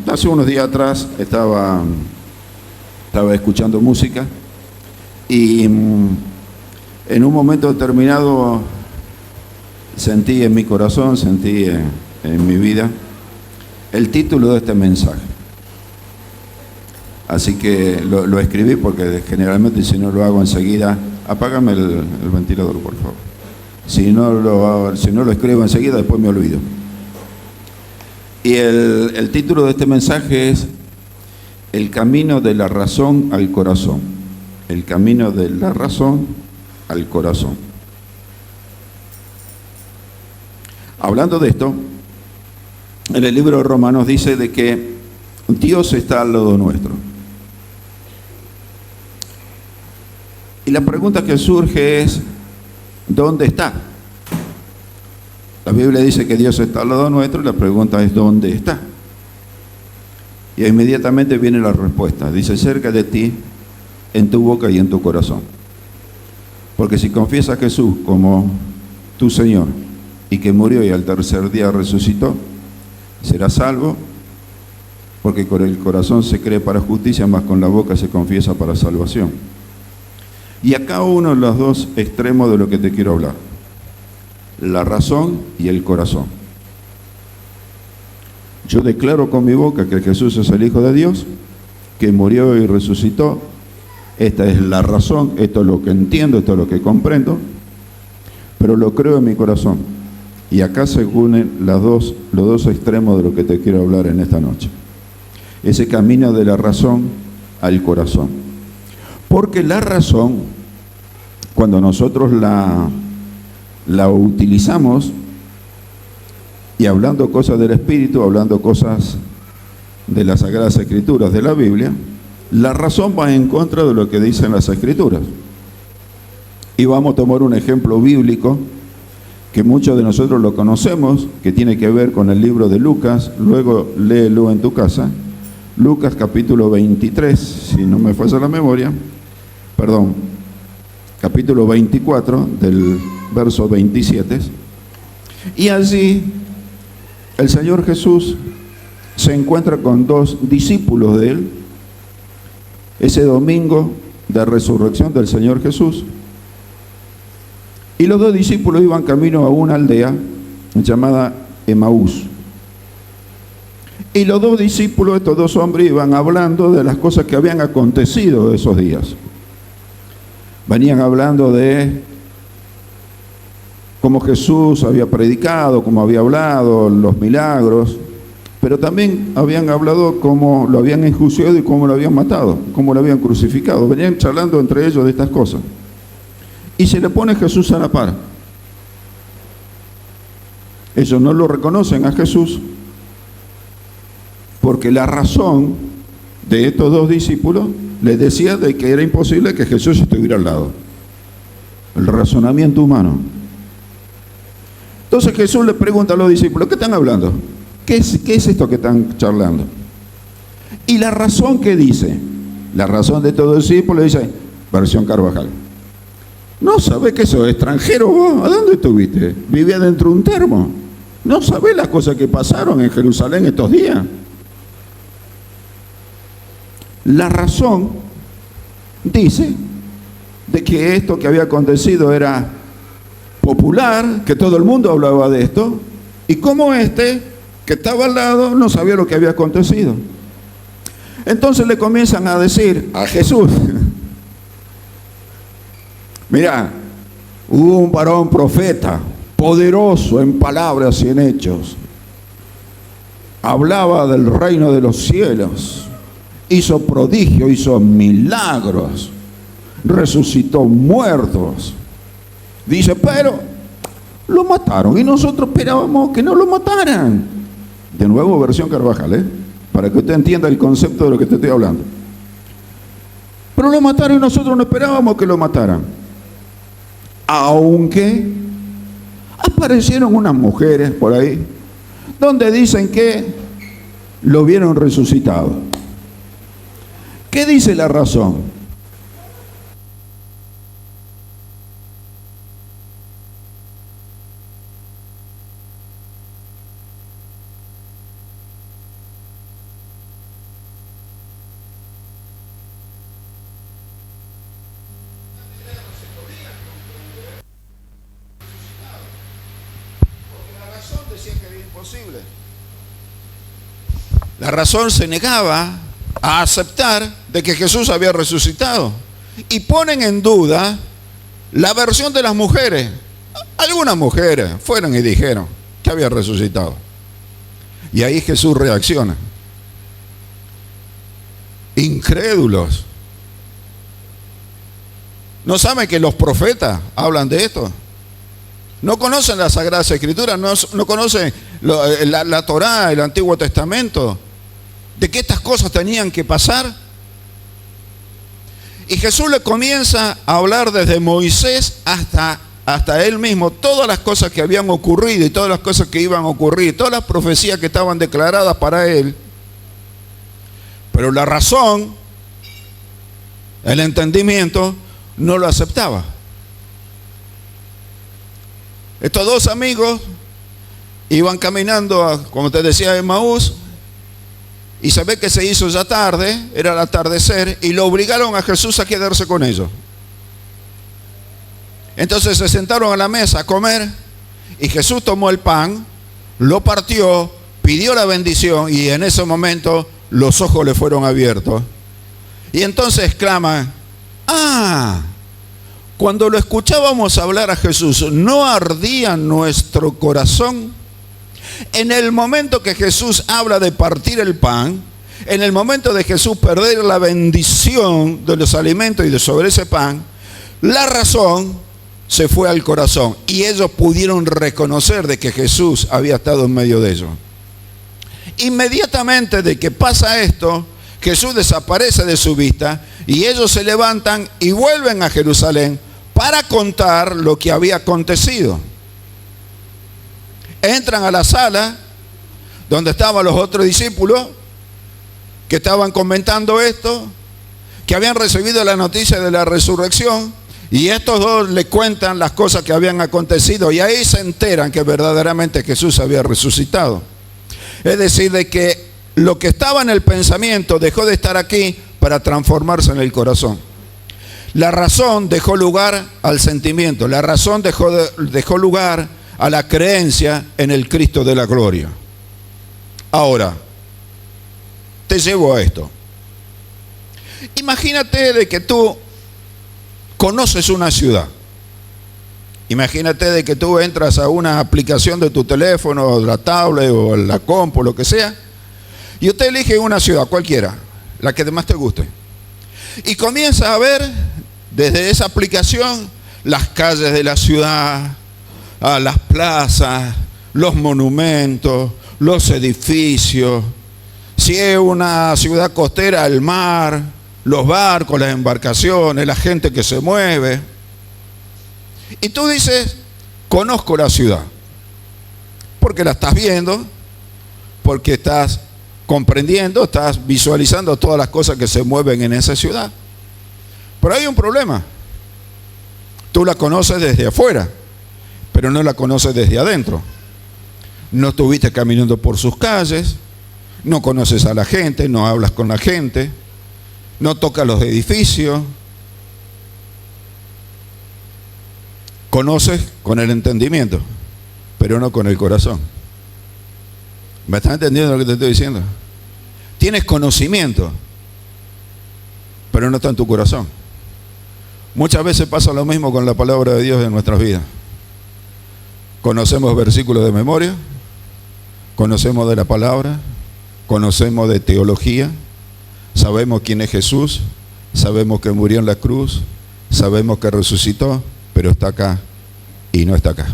Hace unos días atrás estaba escuchando música y en un momento determinado sentí en mi corazón, sentí en mi vida el título de este mensaje. Así que lo escribí porque generalmente si no lo hago enseguida, apágame el ventilador por favor. Si no lo escribo enseguida, después me olvido. Y el título de este mensaje es El camino de la razón al corazón. El camino de la razón al corazón. Hablando de esto, en el libro de Romanos dice de que Dios está al lado nuestro. Y la pregunta que surge es, ¿dónde está? La Biblia dice que Dios está al lado nuestro y la pregunta es ¿dónde está? Y inmediatamente viene la respuesta. Dice, cerca de ti, en tu boca y en tu corazón. Porque si confiesas a Jesús como tu Señor y que murió y al tercer día resucitó, serás salvo, porque con el corazón se cree para justicia, mas con la boca se confiesa para salvación. Y acá uno de los dos extremos de lo que te quiero hablar. La razón y el corazón. Yo declaro con mi boca que Jesús es el Hijo de Dios, que murió y resucitó. Esta es la razón, esto es lo que entiendo, esto es lo que comprendo, pero lo creo en mi corazón. Y acá se unen los dos extremos de lo que te quiero hablar en esta noche. Ese camino de la razón al corazón. Porque la razón, cuando nosotros la utilizamos, y hablando cosas del Espíritu, hablando cosas de las Sagradas Escrituras, de la Biblia, la razón va en contra de lo que dicen las Escrituras. Y vamos a tomar un ejemplo bíblico que muchos de nosotros lo conocemos, que tiene que ver con el libro de Lucas. Luego léelo en tu casa. Lucas capítulo 23, si no me falla la memoria, perdón, capítulo 24 del verso 27. Y allí el Señor Jesús se encuentra con dos discípulos de él, ese domingo de resurrección del Señor Jesús. Y los dos discípulos iban camino a una aldea llamada Emaús. Y los dos discípulos, estos dos hombres, iban hablando de las cosas que habían acontecido esos días. Venían hablando de cómo Jesús había predicado, cómo había hablado, los milagros, pero también habían hablado cómo lo habían enjuiciado y cómo lo habían matado, cómo lo habían crucificado. Venían charlando entre ellos de estas cosas. Y se le pone Jesús a la par. Ellos no lo reconocen a Jesús porque la razón de estos dos discípulos les decía de que era imposible que Jesús estuviera al lado. El razonamiento humano. Entonces Jesús le pregunta a los discípulos, ¿qué están hablando? ¿Qué es esto que están charlando? Y la razón que dice, la razón de estos discípulos dice, versión Carvajal. ¿No sabés que sos extranjero vos? ¿A dónde estuviste? Vivía dentro de un termo. ¿No sabés las cosas que pasaron en Jerusalén estos días? La razón dice de que esto que había acontecido era popular, que todo el mundo hablaba de esto, y como que estaba al lado, no sabía lo que había acontecido. Entonces le comienzan a decir a Jesús, mira, hubo un varón profeta, poderoso en palabras y en hechos, hablaba del reino de los cielos, hizo prodigios, hizo milagros, resucitó muertos. Dice, pero lo mataron y nosotros esperábamos que no lo mataran. De nuevo, versión Carvajal, para que usted entienda el concepto de lo que te estoy hablando. Pero lo mataron y nosotros no esperábamos que lo mataran. Aunque aparecieron unas mujeres por ahí donde dicen que lo vieron resucitado. ¿Qué dice la razón? imposible. La razón se negaba a aceptar de que Jesús había resucitado. Y ponen en duda la versión de las mujeres. Algunas mujeres fueron y dijeron que había resucitado. Y ahí Jesús reacciona. Incrédulos. ¿No saben que los profetas hablan de esto? ¿No conocen las Sagradas Escrituras? ¿No conocen la Torá, el Antiguo Testamento? ¿De que estas cosas tenían que pasar? Y Jesús le comienza a hablar desde Moisés hasta él mismo, todas las cosas que habían ocurrido y todas las cosas que iban a ocurrir, todas las profecías que estaban declaradas para él. Pero la razón, el entendimiento, no lo aceptaba. Estos dos amigos iban caminando, como te decía, a Emaús, y se ve que se hizo ya tarde, era el atardecer, y lo obligaron a Jesús a quedarse con ellos. Entonces se sentaron a la mesa a comer, y Jesús tomó el pan, lo partió, pidió la bendición, y en ese momento los ojos le fueron abiertos. Y entonces exclaman: ¡ah! Cuando lo escuchábamos hablar a Jesús, ¿no ardía nuestro corazón? En el momento que Jesús habla de partir el pan, en el momento de Jesús perder la bendición de los alimentos y de sobre ese pan, la razón se fue al corazón y ellos pudieron reconocer de que Jesús había estado en medio de ellos. Inmediatamente de que pasa esto, Jesús desaparece de su vista y ellos se levantan y vuelven a Jerusalén para contar lo que había acontecido. Entran a la sala donde estaban los otros discípulos que estaban comentando esto, que habían recibido la noticia de la resurrección, y estos dos le cuentan las cosas que habían acontecido, y ahí se enteran que verdaderamente Jesús había resucitado. Es decir, de que lo que estaba en el pensamiento dejó de estar aquí para transformarse en el corazón. La razón dejó lugar al sentimiento, la razón dejó lugar a la creencia en el Cristo de la gloria. Ahora, te llevo a esto. Imagínate de que tú conoces una ciudad. Imagínate de que tú entras a una aplicación de tu teléfono, la tablet o la compu, lo que sea, y usted elige una ciudad, cualquiera, la que más te guste. Y comienza a ver desde esa aplicación las calles de la ciudad, las plazas, los monumentos, los edificios. Si es una ciudad costera, el mar, los barcos, las embarcaciones, la gente que se mueve. Y tú dices: conozco la ciudad. Porque la estás viendo, porque estás comprendiendo, estás visualizando todas las cosas que se mueven en esa ciudad. Pero hay un problema. Tú la conoces desde afuera, pero no la conoces desde adentro. No estuviste caminando por sus calles, no conoces a la gente, no hablas con la gente, no tocas los edificios. Conoces con el entendimiento, pero no con el corazón. ¿Me estás entendiendo lo que te estoy diciendo? Tienes conocimiento, pero no está en tu corazón. Muchas veces pasa lo mismo con la palabra de Dios en nuestras vidas. Conocemos versículos de memoria, conocemos de la palabra, conocemos de teología, sabemos quién es Jesús, sabemos que murió en la cruz, sabemos que resucitó, pero está acá y no está acá.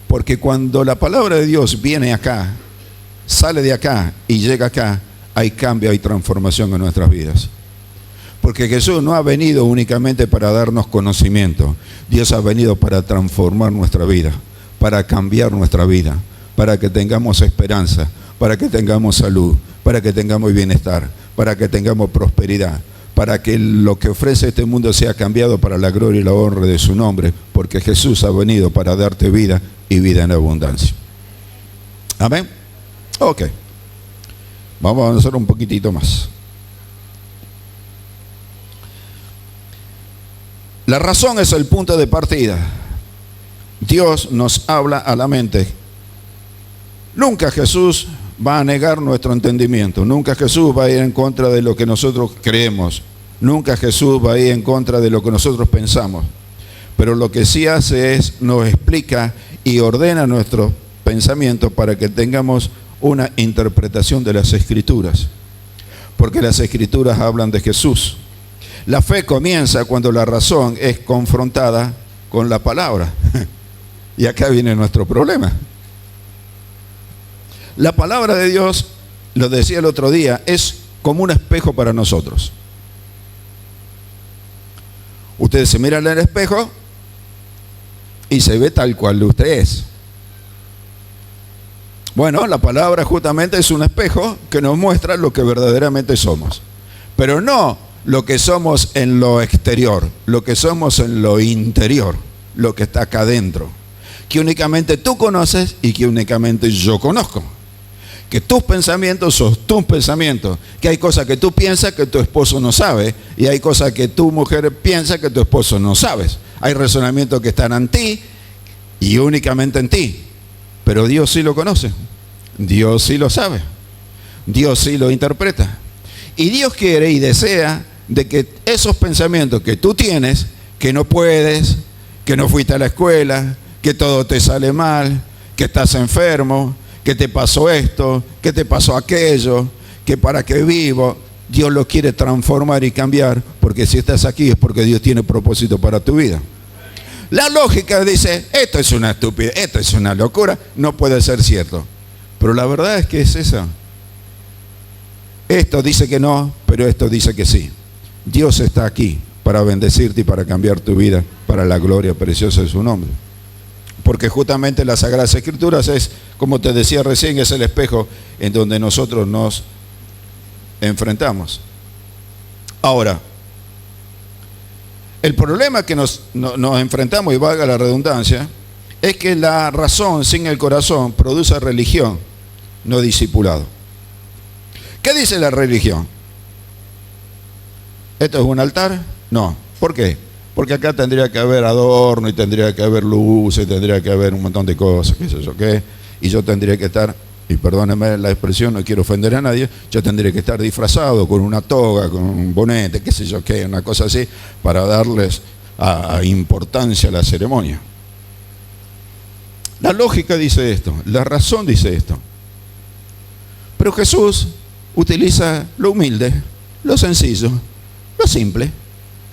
Porque cuando la palabra de Dios viene acá, sale de acá y llega acá, hay cambio, hay transformación en nuestras vidas. Porque Jesús no ha venido únicamente para darnos conocimiento. Dios ha venido para transformar nuestra vida, para cambiar nuestra vida, para que tengamos esperanza, para que tengamos salud, para que tengamos bienestar, para que tengamos prosperidad, para que lo que ofrece este mundo sea cambiado para la gloria y la honra de su nombre, porque Jesús ha venido para darte vida y vida en abundancia. Amén. Ok. Vamos a avanzar un poquitito más. La razón es el punto de partida. Dios nos habla a la mente Nunca Jesús va a negar nuestro entendimiento. Nunca Jesús va a ir en contra de lo que nosotros creemos. Nunca Jesús va a ir en contra de lo que nosotros pensamos. Pero lo que sí hace es nos explica y ordena nuestros pensamientos para que tengamos una interpretación de las Escrituras. Porque las Escrituras hablan de Jesús. La fe comienza cuando la razón es confrontada con la palabra. Y acá viene nuestro problema. La palabra de Dios, lo decía el otro día, es como un espejo para nosotros. Usted se mira en el espejo y se ve tal cual usted es. Bueno, la palabra justamente es un espejo que nos muestra lo que verdaderamente somos. Pero no lo que somos en lo exterior, lo que somos en lo interior, lo que está acá adentro. Que únicamente tú conoces y que únicamente yo conozco. Que tus pensamientos son tus pensamientos. Que hay cosas que tú piensas que tu esposo no sabe. Y hay cosas que tu mujer piensa que tu esposo no sabe. Hay razonamientos que están en ti y únicamente en ti. Pero Dios sí lo conoce. Dios sí lo sabe. Dios sí lo interpreta. Y Dios quiere y desea de que esos pensamientos que tú tienes, que no puedes, que no fuiste a la escuela, que todo te sale mal, que estás enfermo, que te pasó esto, que te pasó aquello, que para qué vivo, Dios lo quiere transformar y cambiar, porque si estás aquí es porque Dios tiene propósito para tu vida. La lógica dice, esto es una estupidez, esto es una locura, no puede ser cierto. Pero la verdad es que es esa. Esto dice que no, pero esto dice que sí. Dios está aquí para bendecirte y para cambiar tu vida para la gloria preciosa de su nombre. Porque justamente las Sagradas Escrituras es, como te decía recién, es el espejo en donde nosotros nos enfrentamos. Ahora, el problema que nos enfrentamos, y valga la redundancia, es que la razón sin el corazón produce religión, no discipulado. ¿Qué dice la religión? ¿Esto es un altar? No. ¿Por qué? Porque acá tendría que haber adorno y tendría que haber luz y tendría que haber un montón de cosas, qué sé yo qué. Y yo tendría que estar, y perdónenme la expresión, no quiero ofender a nadie, yo tendría que estar disfrazado con una toga, con un bonete, qué sé yo qué, una cosa así, para darles importancia a la ceremonia. La lógica dice esto, la razón dice esto. Pero Jesús utiliza lo humilde, lo sencillo, lo simple.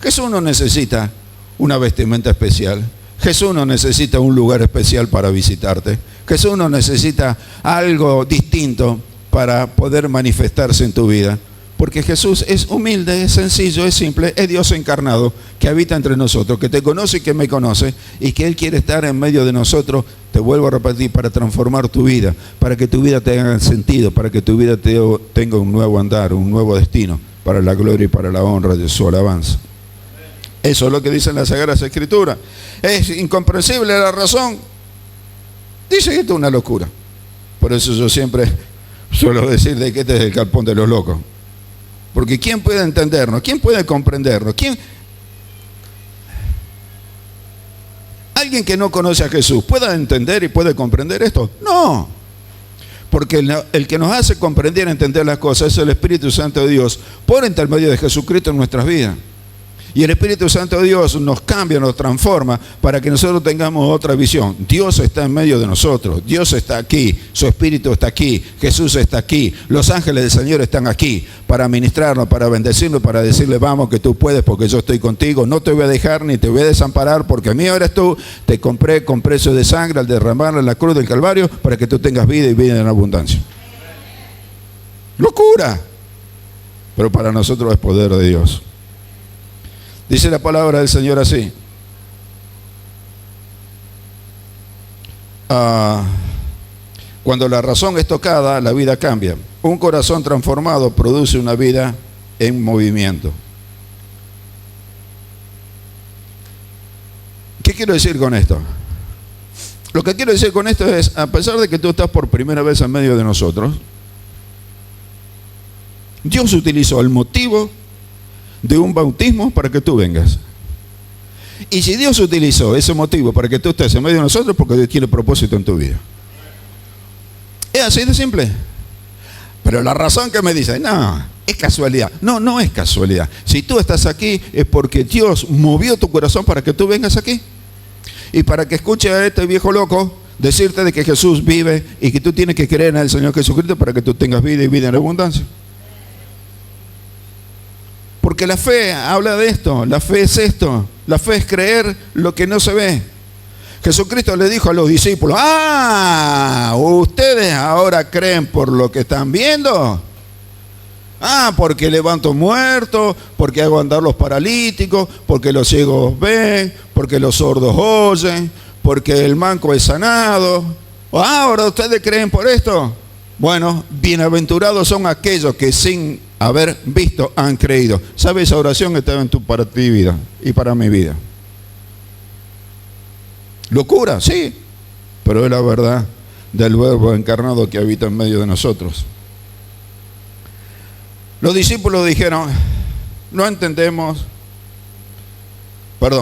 Jesús no necesita una vestimenta especial. Jesús no necesita un lugar especial para visitarte. Jesús no necesita algo distinto para poder manifestarse en tu vida. Porque Jesús es humilde, es sencillo, es simple, es Dios encarnado que habita entre nosotros, que te conoce y que me conoce y que Él quiere estar en medio de nosotros, te vuelvo a repetir, para transformar tu vida, para que tu vida tenga sentido, para que tu vida tenga un nuevo andar, un nuevo destino, para la gloria y para la honra de su alabanza. Eso es lo que dicen las Sagradas Escrituras. Es incomprensible la razón. Dice que esto es una locura. Por eso yo siempre suelo decir de que este es el galpón de los locos. Porque ¿quién puede entendernos? ¿Quién puede comprendernos? ¿Alguien que no conoce a Jesús pueda entender y puede comprender esto? No. Porque el que nos hace comprender y entender las cosas es el Espíritu Santo de Dios por intermedio de Jesucristo en nuestras vidas. Y el Espíritu Santo de Dios nos cambia, nos transforma para que nosotros tengamos otra visión. Dios está en medio de nosotros, Dios está aquí, su Espíritu está aquí, Jesús está aquí, los ángeles del Señor están aquí para ministrarnos, para bendecirnos, para decirle vamos que tú puedes porque yo estoy contigo, no te voy a dejar ni te voy a desamparar porque mío eres tú, te compré con precio de sangre al derramarla en la cruz del Calvario para que tú tengas vida y vida en abundancia. ¡Locura! Pero para nosotros es poder de Dios. Dice la palabra del Señor así. Cuando la razón es tocada, la vida cambia. Un corazón transformado produce una vida en movimiento. ¿Qué quiero decir con esto? Lo que quiero decir con esto es, a pesar de que tú estás por primera vez en medio de nosotros, Dios utilizó el motivo de un bautismo para que tú vengas. Y si Dios utilizó ese motivo para que tú estés en medio de nosotros, porque Dios tiene propósito en tu vida. Es Es así de simple. Pero la razón que me dice, no, es casualidad. No, no es casualidad. Si tú estás aquí es porque Dios movió tu corazón para que tú vengas aquí. Y para que escuche a este viejo loco decirte de que Jesús vive y que tú tienes que creer en el Señor Jesucristo para que tú tengas vida y vida en abundancia. Porque la fe habla de esto. La fe es esto. La fe es creer lo que no se ve. Jesucristo le dijo a los discípulos, ustedes ahora creen por lo que están viendo. Porque levanto muertos, porque hago andar los paralíticos, porque los ciegos ven, porque los sordos oyen, porque el manco es sanado. Ahora ustedes creen por esto. Bueno, bienaventurados son aquellos que sin haber visto han creído. ¿Sabes? Esa oración está para ti vida y para mi vida. Locura, sí, pero es la verdad del Verbo encarnado que habita en medio de nosotros. Los discípulos dijeron,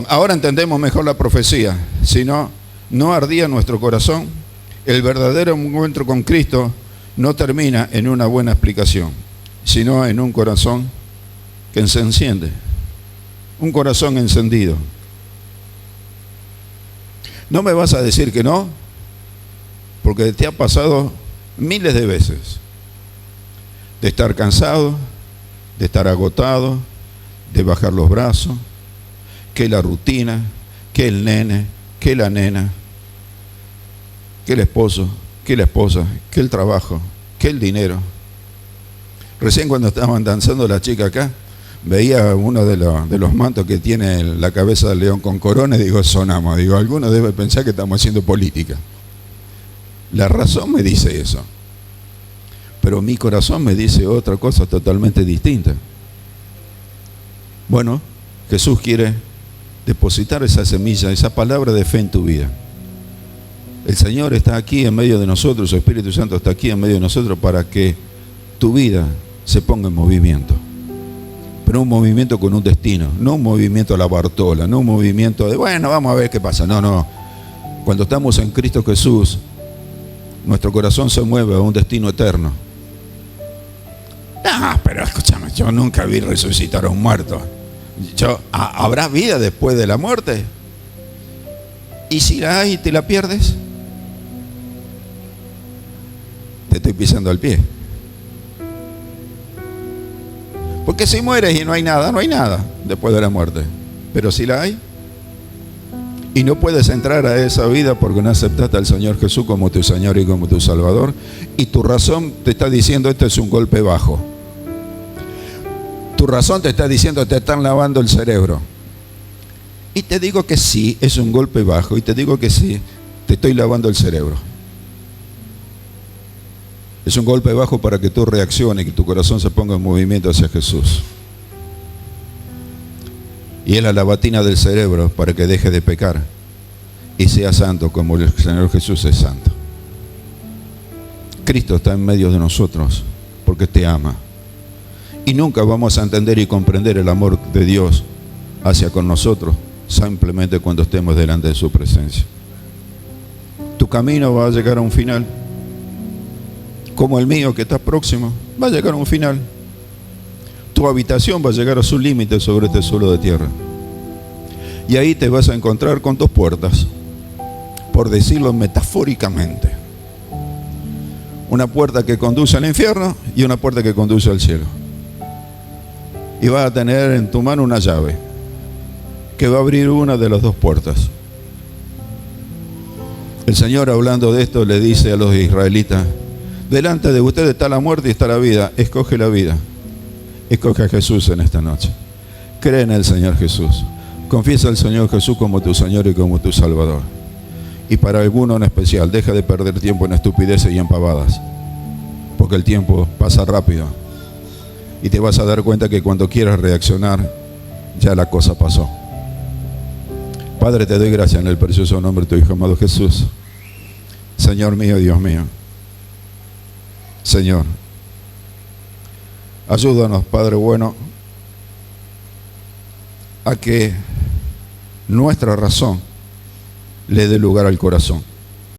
ahora entendemos mejor la profecía, si no, no ardía nuestro corazón. El verdadero encuentro con Cristo no termina en una buena explicación, sino en un corazón que se enciende, un corazón encendido. No me vas a decir que no, porque te ha pasado miles de veces de estar cansado, de estar agotado, de bajar los brazos, que la rutina, que el nene, que la nena, que el esposo, que la esposa, que el trabajo, que el dinero. Recién cuando estaban danzando la chica acá, veía uno de los mantos que tiene la cabeza del león con corona y digo, sonamos. Digo, alguno debe pensar que estamos haciendo política. La razón me dice eso. Pero mi corazón me dice otra cosa totalmente distinta. Bueno, Jesús quiere depositar esa semilla, esa palabra de fe en tu vida. El Señor está aquí en medio de nosotros, su Espíritu Santo está aquí en medio de nosotros para que tu vida se ponga en movimiento. Pero un movimiento con un destino, no un movimiento a la Bartola, no un movimiento de, bueno, vamos a ver qué pasa. No, no. Cuando estamos en Cristo Jesús, nuestro corazón se mueve a un destino eterno. Pero escúchame, yo nunca vi resucitar a un muerto. ¿Habrá vida después de la muerte? ¿Y si la hay y te la pierdes? Te estoy pisando al pie. Porque si mueres y no hay nada después de la muerte. Pero si la hay, y no puedes entrar a esa vida porque no aceptaste al Señor Jesús como tu Señor y como tu Salvador, y tu razón te está diciendo, este es un golpe bajo. Tu razón te está diciendo, te están lavando el cerebro. Y te digo que sí, es un golpe bajo, y te digo que sí, te estoy lavando el cerebro. Es un golpe bajo para que tú reacciones, que tu corazón se ponga en movimiento hacia Jesús. Y es la lavatina del cerebro para que deje de pecar y sea santo como el Señor Jesús es santo. Cristo está en medio de nosotros porque te ama. Y nunca vamos a entender y comprender el amor de Dios hacia con nosotros, simplemente cuando estemos delante de su presencia. Tu camino va a llegar a un final, como el mío que está próximo, va a llegar a un final. Tu habitación va a llegar a su límite sobre este suelo de tierra. Y ahí te vas a encontrar con dos puertas, por decirlo metafóricamente. Una puerta que conduce al infierno y una puerta que conduce al cielo. Y vas a tener en tu mano una llave que va a abrir una de las dos puertas. El Señor, hablando de esto, le dice a los israelitas: delante de ustedes está la muerte y está la vida. Escoge la vida. Escoge a Jesús en esta noche. Cree en el Señor Jesús. Confiesa al Señor Jesús como tu Señor y como tu Salvador. Y para alguno en especial, deja de perder tiempo en estupideces y en pavadas, porque el tiempo pasa rápido. Y te vas a dar cuenta que cuando quieras reaccionar, ya la cosa pasó. Padre, te doy gracias en el precioso nombre de tu Hijo amado Jesús. Señor mío, Dios mío. Señor, ayúdanos, Padre bueno, a que nuestra razón le dé lugar al corazón.